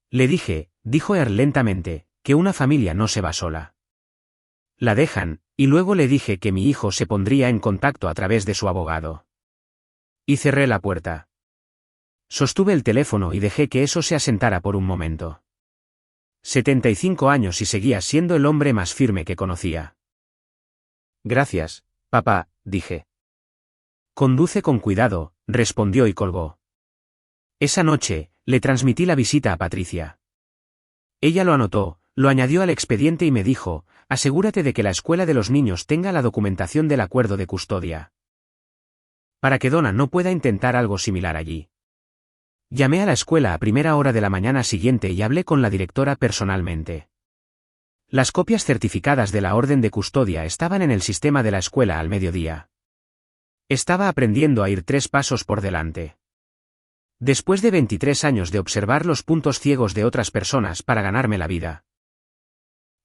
Le dije, dijo Earl lentamente, que una familia no se va sola. La dejan, y luego le dije que mi hijo se pondría en contacto a través de su abogado. Y cerré la puerta. Sostuve el teléfono y dejé que eso se asentara por un momento. 75 años y seguía siendo el hombre más firme que conocía. Gracias, papá, dije. Conduce con cuidado, respondió y colgó. Esa noche, le transmití la visita a Patricia. Ella lo anotó, lo añadió al expediente y me dijo, asegúrate de que la escuela de los niños tenga la documentación del acuerdo de custodia. Para que Donna no pueda intentar algo similar allí. Llamé a la escuela a primera hora de la mañana siguiente y hablé con la directora personalmente. Las copias certificadas de la orden de custodia estaban en el sistema de la escuela al mediodía. Estaba aprendiendo a ir 3 pasos por delante. Después de 23 años de observar los puntos ciegos de otras personas para ganarme la vida.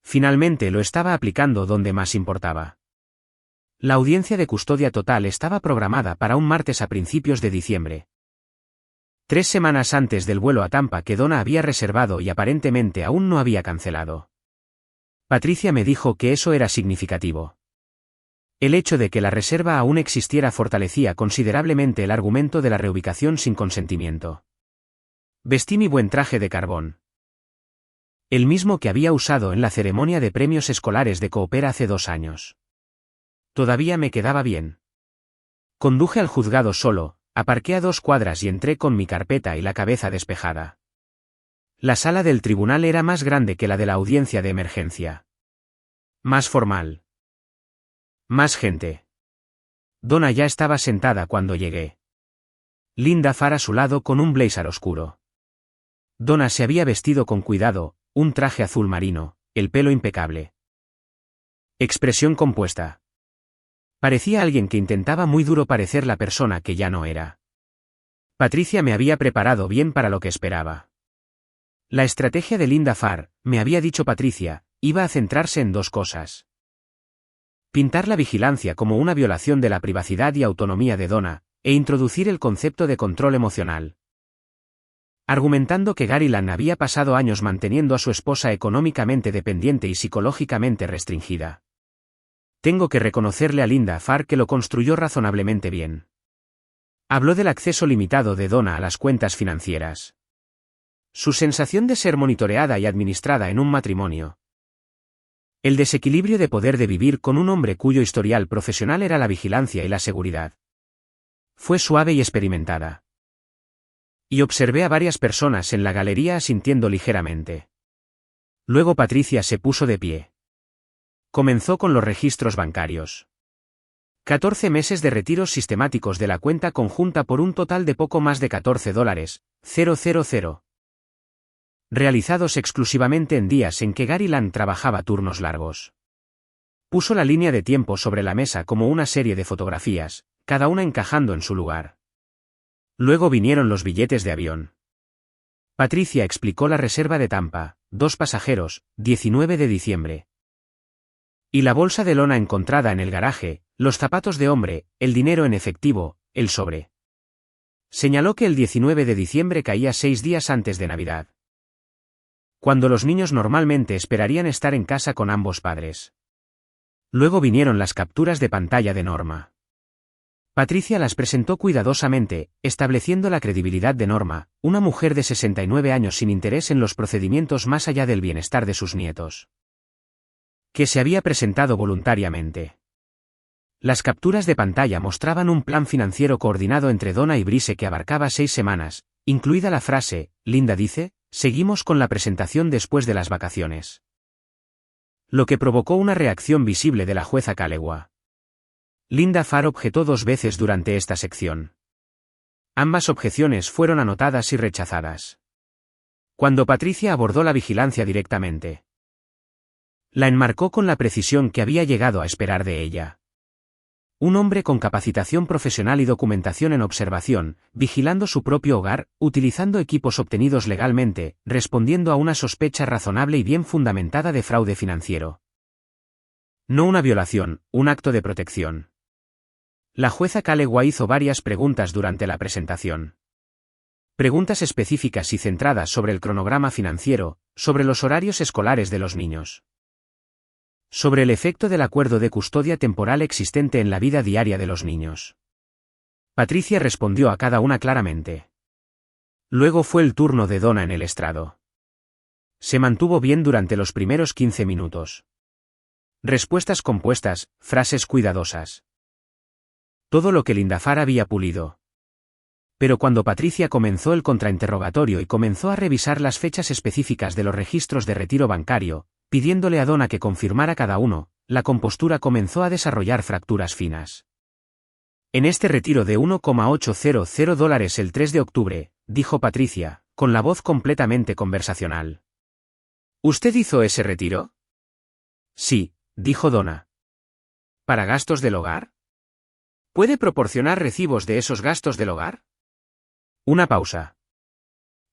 Finalmente lo estaba aplicando donde más importaba. La audiencia de custodia total estaba programada para un martes a principios de diciembre. 3 semanas antes del vuelo a Tampa que Donna había reservado y aparentemente aún no había cancelado. Patricia me dijo que eso era significativo. El hecho de que la reserva aún existiera fortalecía considerablemente el argumento de la reubicación sin consentimiento. Vestí mi buen traje de carbón. El mismo que había usado en la ceremonia de premios escolares de Cooper hace 2 años. Todavía me quedaba bien. Conduje al juzgado solo, aparqué a 2 cuadras y entré con mi carpeta y la cabeza despejada. La sala del tribunal era más grande que la de la audiencia de emergencia. Más formal. Más gente. Donna ya estaba sentada cuando llegué. Linda Farr a su lado con un blazer oscuro. Donna se había vestido con cuidado, un traje azul marino, el pelo impecable. Expresión compuesta. Parecía alguien que intentaba muy duro parecer la persona que ya no era. Patricia me había preparado bien para lo que esperaba. La estrategia de Linda Farr, me había dicho Patricia, iba a centrarse en 2 cosas. Pintar la vigilancia como una violación de la privacidad y autonomía de Donna, e introducir el concepto de control emocional. Argumentando que Gary Land había pasado años manteniendo a su esposa económicamente dependiente y psicológicamente restringida. Tengo que reconocerle a Linda Farr que lo construyó razonablemente bien. Habló del acceso limitado de Donna a las cuentas financieras. Su sensación de ser monitoreada y administrada en un matrimonio. El desequilibrio de poder de vivir con un hombre cuyo historial profesional era la vigilancia y la seguridad. Fue suave y experimentada. Y observé a varias personas en la galería asintiendo ligeramente. Luego Patricia se puso de pie. Comenzó con los registros bancarios. 14 meses de retiros sistemáticos de la cuenta conjunta por un total de poco más de $14,000. Realizados exclusivamente en días en que Gary Land trabajaba turnos largos. Puso la línea de tiempo sobre la mesa como una serie de fotografías, cada una encajando en su lugar. Luego vinieron los billetes de avión. Patricia explicó la reserva de Tampa, 2 pasajeros, 19 de diciembre. Y la bolsa de lona encontrada en el garaje, los zapatos de hombre, el dinero en efectivo, el sobre. Señaló que el 19 de diciembre caía 6 días antes de Navidad. Cuando los niños normalmente esperarían estar en casa con ambos padres. Luego vinieron las capturas de pantalla de Norma. Patricia las presentó cuidadosamente, estableciendo la credibilidad de Norma, una mujer de 69 años sin interés en los procedimientos más allá del bienestar de sus nietos, que se había presentado voluntariamente. Las capturas de pantalla mostraban un plan financiero coordinado entre Donna y Brice que abarcaba 6 semanas, incluida la frase, Linda dice, seguimos con la presentación después de las vacaciones. Lo que provocó una reacción visible de la jueza Calewa. Linda Farr objetó 2 veces durante esta sección. Ambas objeciones fueron anotadas y rechazadas. Cuando Patricia abordó la vigilancia directamente, la enmarcó con la precisión que había llegado a esperar de ella. Un hombre con capacitación profesional y documentación en observación, vigilando su propio hogar, utilizando equipos obtenidos legalmente, respondiendo a una sospecha razonable y bien fundamentada de fraude financiero. No una violación, un acto de protección. La jueza Calewa hizo varias preguntas durante la presentación. Preguntas específicas y centradas sobre el cronograma financiero, sobre los horarios escolares de los niños, sobre el efecto del acuerdo de custodia temporal existente en la vida diaria de los niños. Patricia respondió a cada una claramente. Luego fue el turno de Donna en el estrado. Se mantuvo bien durante los primeros 15 minutos. Respuestas compuestas, frases cuidadosas. Todo lo que Linda Farr había pulido. Pero cuando Patricia comenzó el contrainterrogatorio y comenzó a revisar las fechas específicas de los registros de retiro bancario, pidiéndole a Donna que confirmara cada uno, la compostura comenzó a desarrollar fracturas finas. En este retiro de $1,800 el 3 de octubre, dijo Patricia, con la voz completamente conversacional. ¿Usted hizo ese retiro? Sí, dijo Donna. ¿Para gastos del hogar? ¿Puede proporcionar recibos de esos gastos del hogar? Una pausa.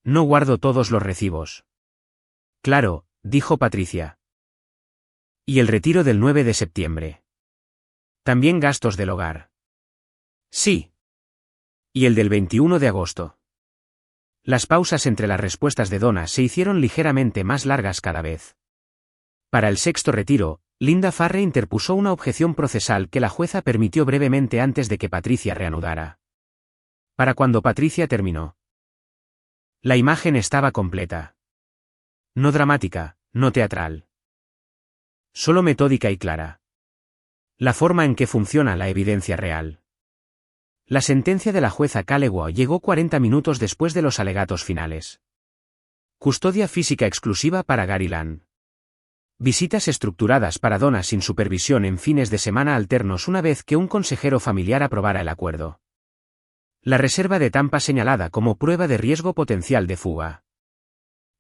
No guardo todos los recibos. Claro, dijo Patricia. ¿Y el retiro del 9 de septiembre? También gastos del hogar. Sí. ¿Y el del 21 de agosto? Las pausas entre las respuestas de Donna se hicieron ligeramente más largas cada vez. Para el sexto retiro, Linda Farr interpuso una objeción procesal que la jueza permitió brevemente antes de que Patricia reanudara. Para cuando Patricia terminó, la imagen estaba completa. No dramática, no teatral. Solo metódica y clara. La forma en que funciona la evidencia real. La sentencia de la jueza Calewa llegó 40 minutos después de los alegatos finales. Custodia física exclusiva para Gary Land. Visitas estructuradas para Donna sin supervisión en fines de semana alternos una vez que un consejero familiar aprobara el acuerdo. La reserva de Tampa señalada como prueba de riesgo potencial de fuga.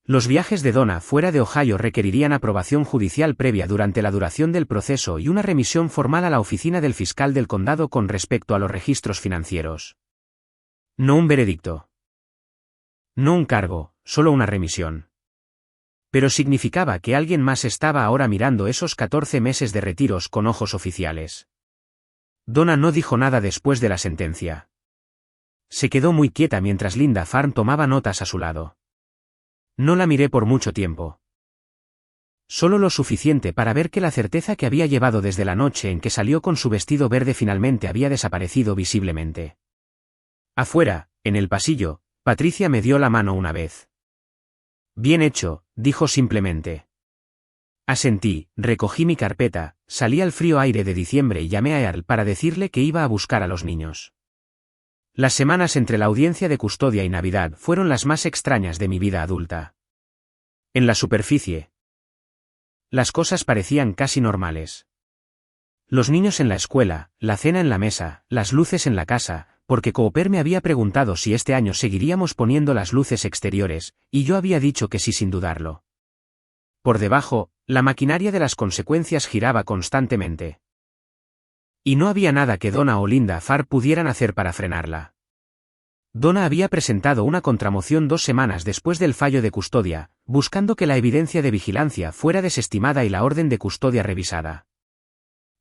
Los viajes de Donna fuera de Ohio requerirían aprobación judicial previa durante la duración del proceso y una remisión formal a la oficina del fiscal del condado con respecto a los registros financieros. No un veredicto. No un cargo, solo una remisión. Pero significaba que alguien más estaba ahora mirando esos 14 meses de retiros con ojos oficiales. Donna no dijo nada después de la sentencia. Se quedó muy quieta mientras Linda Farr tomaba notas a su lado. No la miré por mucho tiempo. Solo lo suficiente para ver que la certeza que había llevado desde la noche en que salió con su vestido verde finalmente había desaparecido visiblemente. Afuera, en el pasillo, Patricia me dio la mano una vez. Bien hecho, dijo simplemente. Asentí, recogí mi carpeta, salí al frío aire de diciembre y llamé a Earl para decirle que iba a buscar a los niños. Las semanas entre la audiencia de custodia y Navidad fueron las más extrañas de mi vida adulta. En la superficie, las cosas parecían casi normales. Los niños en la escuela, la cena en la mesa, las luces en la casa, porque Cooper me había preguntado si este año seguiríamos poniendo las luces exteriores, y yo había dicho que sí sin dudarlo. Por debajo, la maquinaria de las consecuencias giraba constantemente. Y no había nada que Donna o Linda Farr pudieran hacer para frenarla. Donna había presentado una contramoción 2 semanas después del fallo de custodia, buscando que la evidencia de vigilancia fuera desestimada y la orden de custodia revisada.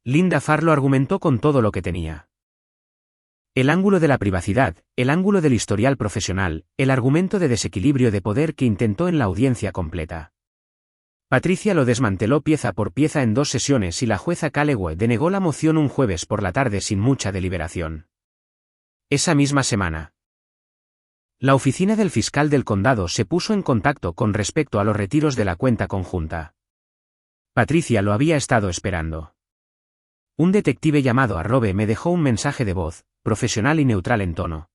Linda Farr lo argumentó con todo lo que tenía. El ángulo de la privacidad, el ángulo del historial profesional, el argumento de desequilibrio de poder que intentó en la audiencia completa. Patricia lo desmanteló pieza por pieza en 2 sesiones y la jueza Calewa denegó la moción un jueves por la tarde sin mucha deliberación. Esa misma semana. La oficina del fiscal del condado se puso en contacto con respecto a los retiros de la cuenta conjunta. Patricia lo había estado esperando. Un detective llamado Arrobe me dejó un mensaje de voz, profesional y neutral en tono,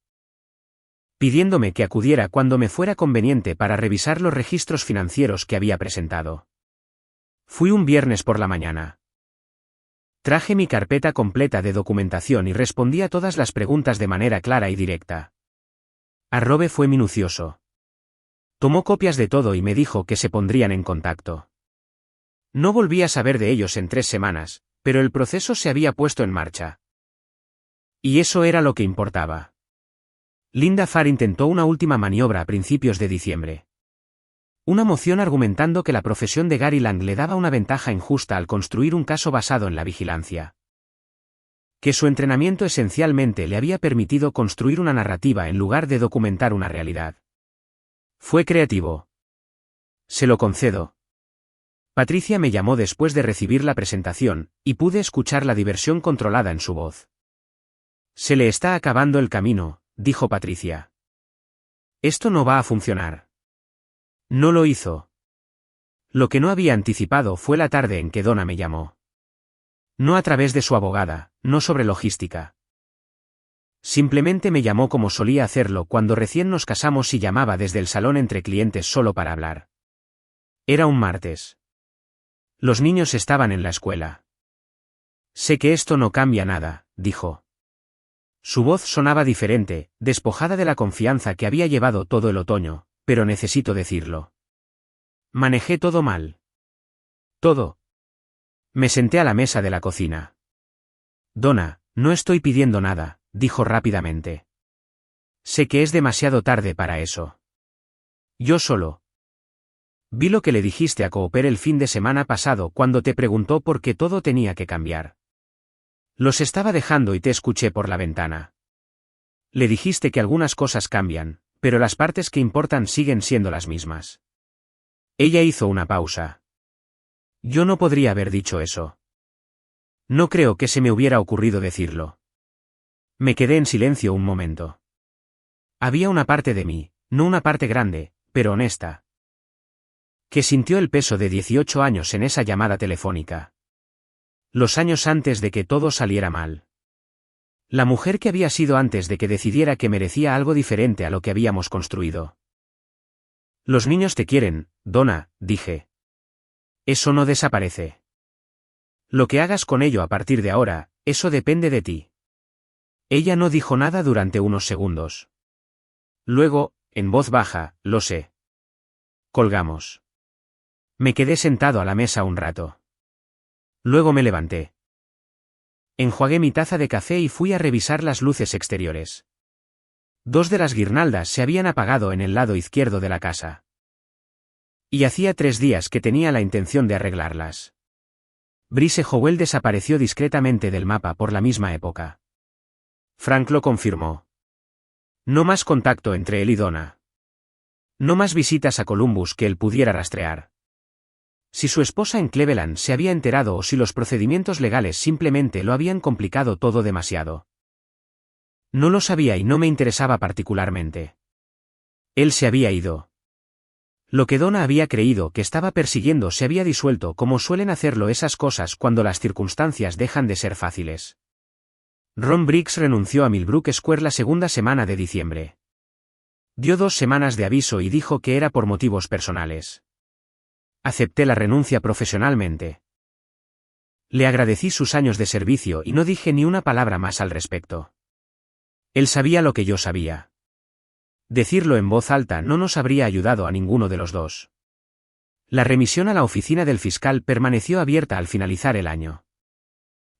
pidiéndome que acudiera cuando me fuera conveniente para revisar los registros financieros que había presentado. Fui un viernes por la mañana. Traje mi carpeta completa de documentación y respondí a todas las preguntas de manera clara y directa. Arrobe fue minucioso. Tomó copias de todo y me dijo que se pondrían en contacto. No volví a saber de ellos en 3 semanas, pero el proceso se había puesto en marcha. Y eso era lo que importaba. Linda Farr intentó una última maniobra a principios de diciembre. Una moción argumentando que la profesión de Gary Lang le daba una ventaja injusta al construir un caso basado en la vigilancia. Que su entrenamiento esencialmente le había permitido construir una narrativa en lugar de documentar una realidad. Fue creativo. Se lo concedo. Patricia me llamó después de recibir la presentación, y pude escuchar la diversión controlada en su voz. Se le está acabando el camino, dijo Patricia. Esto no va a funcionar. No lo hizo. Lo que no había anticipado fue la tarde en que Donna me llamó. No a través de su abogada, no sobre logística. Simplemente me llamó como solía hacerlo cuando recién nos casamos y llamaba desde el salón entre clientes solo para hablar. Era un martes. Los niños estaban en la escuela. Sé que esto no cambia nada, dijo. Su voz sonaba diferente, despojada de la confianza que había llevado todo el otoño, pero necesito decirlo. Manejé todo mal. Todo. Me senté a la mesa de la cocina. Donna, no estoy pidiendo nada, dijo rápidamente. Sé que es demasiado tarde para eso. Yo solo. Vi lo que le dijiste a Cooper el fin de semana pasado cuando te preguntó por qué todo tenía que cambiar. Los estaba dejando y te escuché por la ventana. Le dijiste que algunas cosas cambian, pero las partes que importan siguen siendo las mismas. Ella hizo una pausa. Yo no podría haber dicho eso. No creo que se me hubiera ocurrido decirlo. Me quedé en silencio un momento. Había una parte de mí, no una parte grande, pero honesta, que sintió el peso de 18 años en esa llamada telefónica. Los años antes de que todo saliera mal. La mujer que había sido antes de que decidiera que merecía algo diferente a lo que habíamos construido. Los niños te quieren, Donna, dije. Eso no desaparece. Lo que hagas con ello a partir de ahora, eso depende de ti. Ella no dijo nada durante unos segundos. Luego, en voz baja, lo sé. Colgamos. Me quedé sentado a la mesa un rato. Luego me levanté. Enjuagué mi taza de café y fui a revisar las luces exteriores. 2 de las guirnaldas se habían apagado en el lado izquierdo de la casa. Y hacía 3 días que tenía la intención de arreglarlas. Bryce Howell desapareció discretamente del mapa por la misma época. Frank lo confirmó. No más contacto entre él y Donna. No más visitas a Columbus que él pudiera rastrear. Si su esposa en Cleveland se había enterado o si los procedimientos legales simplemente lo habían complicado todo demasiado. No lo sabía y no me interesaba particularmente. Él se había ido. Lo que Donna había creído que estaba persiguiendo se había disuelto como suelen hacerlo esas cosas cuando las circunstancias dejan de ser fáciles. Ron Briggs renunció a Millbrook Square la segunda semana de diciembre. Dio 2 semanas de aviso y dijo que era por motivos personales. Acepté la renuncia profesionalmente. Le agradecí sus años de servicio y no dije ni una palabra más al respecto. Él sabía lo que yo sabía. Decirlo en voz alta no nos habría ayudado a ninguno de los dos. La remisión a la oficina del fiscal permaneció abierta al finalizar el año.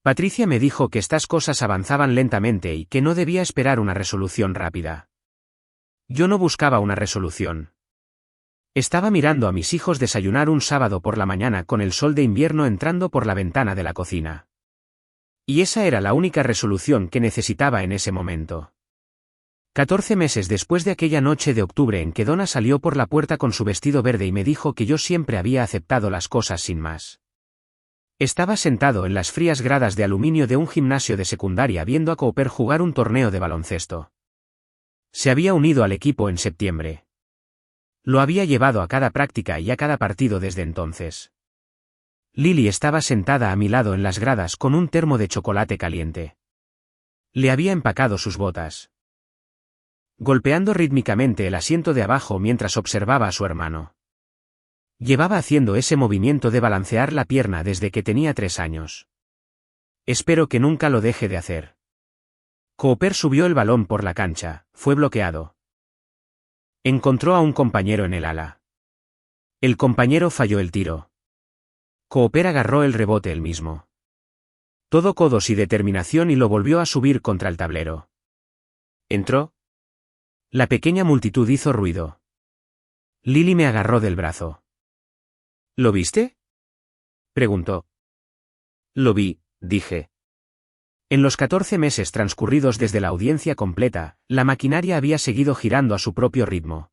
Patricia me dijo que estas cosas avanzaban lentamente y que no debía esperar una resolución rápida. Yo no buscaba una resolución. Estaba mirando a mis hijos desayunar un sábado por la mañana con el sol de invierno entrando por la ventana de la cocina. Y esa era la única resolución que necesitaba en ese momento. 14 meses después de aquella noche de octubre en que Donna salió por la puerta con su vestido verde y me dijo que yo siempre había aceptado las cosas sin más. Estaba sentado en las frías gradas de aluminio de un gimnasio de secundaria viendo a Cooper jugar un torneo de baloncesto. Se había unido al equipo en septiembre. Lo había llevado a cada práctica y a cada partido desde entonces. Lily estaba sentada a mi lado en las gradas con un termo de chocolate caliente. Le había empacado sus botas, golpeando rítmicamente el asiento de abajo mientras observaba a su hermano. Llevaba haciendo ese movimiento de balancear la pierna desde que tenía 3 años. Espero que nunca lo deje de hacer. Cooper subió el balón por la cancha, fue bloqueado. Encontró a un compañero en el ala. El compañero falló el tiro. Cooper agarró el rebote él mismo. Todo codos y determinación y lo volvió a subir contra el tablero. ¿Entró? La pequeña multitud hizo ruido. Lily me agarró del brazo. ¿Lo viste?, preguntó. Lo vi, dije. En los 14 meses transcurridos desde la audiencia completa, la maquinaria había seguido girando a su propio ritmo.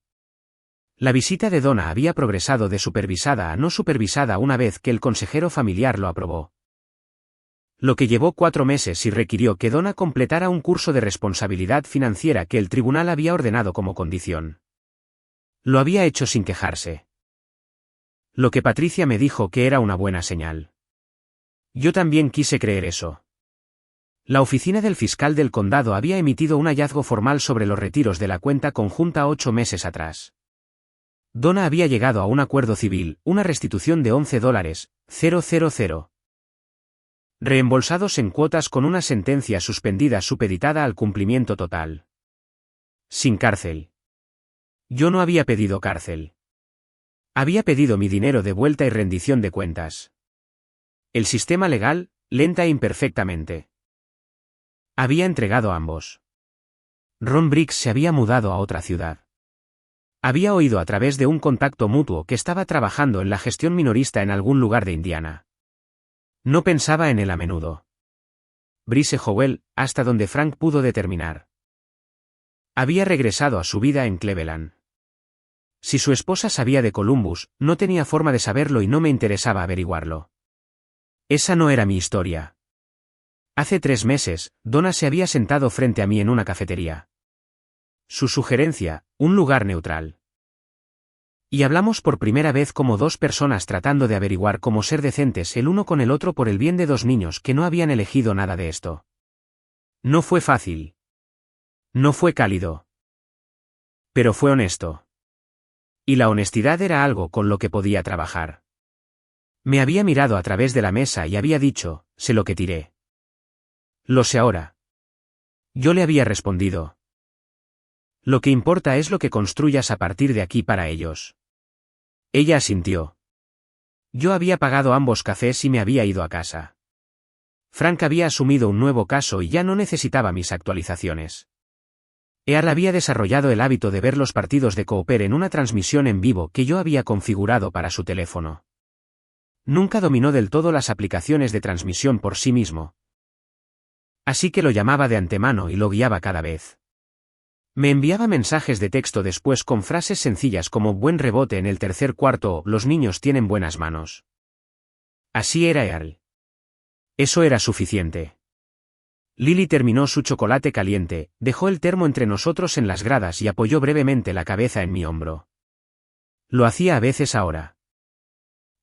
La visita de Donna había progresado de supervisada a no supervisada una vez que el consejero familiar lo aprobó. Lo que llevó 4 meses y requirió que Donna completara un curso de responsabilidad financiera que el tribunal había ordenado como condición. Lo había hecho sin quejarse. Lo que Patricia me dijo que era una buena señal. Yo también quise creer eso. La oficina del fiscal del condado había emitido un hallazgo formal sobre los retiros de la cuenta conjunta 8 meses atrás. Donna había llegado a un acuerdo civil, una restitución de $11,000, reembolsados en cuotas con una sentencia suspendida supeditada al cumplimiento total. Sin cárcel. Yo no había pedido cárcel. Había pedido mi dinero de vuelta y rendición de cuentas. El sistema legal, lenta e imperfectamente, había entregado ambos. Ron Briggs se había mudado a otra ciudad. Había oído a través de un contacto mutuo que estaba trabajando en la gestión minorista en algún lugar de Indiana. No pensaba en él a menudo. Bryce Howell, hasta donde Frank pudo determinar. Había regresado a su vida en Cleveland. Si su esposa sabía de Columbus, no tenía forma de saberlo y no me interesaba averiguarlo. Esa no era mi historia. Hace 3 meses, Donna se había sentado frente a mí en una cafetería. Su sugerencia, un lugar neutral. Y hablamos por primera vez como 2 personas tratando de averiguar cómo ser decentes el uno con el otro por el bien de 2 niños que no habían elegido nada de esto. No fue fácil. No fue cálido. Pero fue honesto. Y la honestidad era algo con lo que podía trabajar. Me había mirado a través de la mesa y había dicho, sé lo que tiré. Lo sé ahora. Yo le había respondido. Lo que importa es lo que construyas a partir de aquí para ellos. Ella asintió. Yo había pagado ambos cafés y me había ido a casa. Frank había asumido un nuevo caso y ya no necesitaba mis actualizaciones. Earl había desarrollado el hábito de ver los partidos de Cooper en una transmisión en vivo que yo había configurado para su teléfono. Nunca dominó del todo las aplicaciones de transmisión por sí mismo. Así que lo llamaba de antemano y lo guiaba cada vez. Me enviaba mensajes de texto después con frases sencillas como buen rebote en el tercer cuarto o los niños tienen buenas manos. Así era Earl. Eso era suficiente. Lily terminó su chocolate caliente, dejó el termo entre nosotros en las gradas y apoyó brevemente la cabeza en mi hombro. Lo hacía a veces ahora.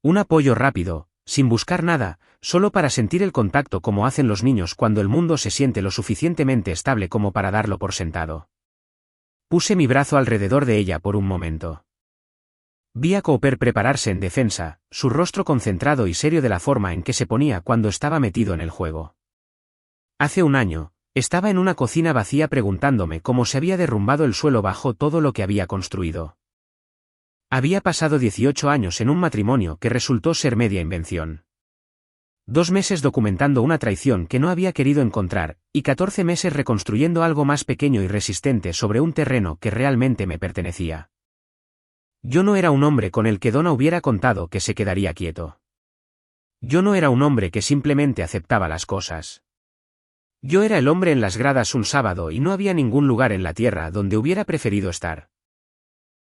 Un apoyo rápido, sin buscar nada, solo para sentir el contacto como hacen los niños cuando el mundo se siente lo suficientemente estable como para darlo por sentado. Puse mi brazo alrededor de ella por un momento. Vi a Cooper prepararse en defensa, su rostro concentrado y serio de la forma en que se ponía cuando estaba metido en el juego. Hace un año, estaba en una cocina vacía preguntándome cómo se había derrumbado el suelo bajo todo lo que había construido. Había pasado 18 años en un matrimonio que resultó ser media invención. 2 meses documentando una traición que no había querido encontrar, y 14 meses reconstruyendo algo más pequeño y resistente sobre un terreno que realmente me pertenecía. Yo no era un hombre con el que Donna hubiera contado que se quedaría quieto. Yo no era un hombre que simplemente aceptaba las cosas. Yo era el hombre en las gradas un sábado y no había ningún lugar en la tierra donde hubiera preferido estar.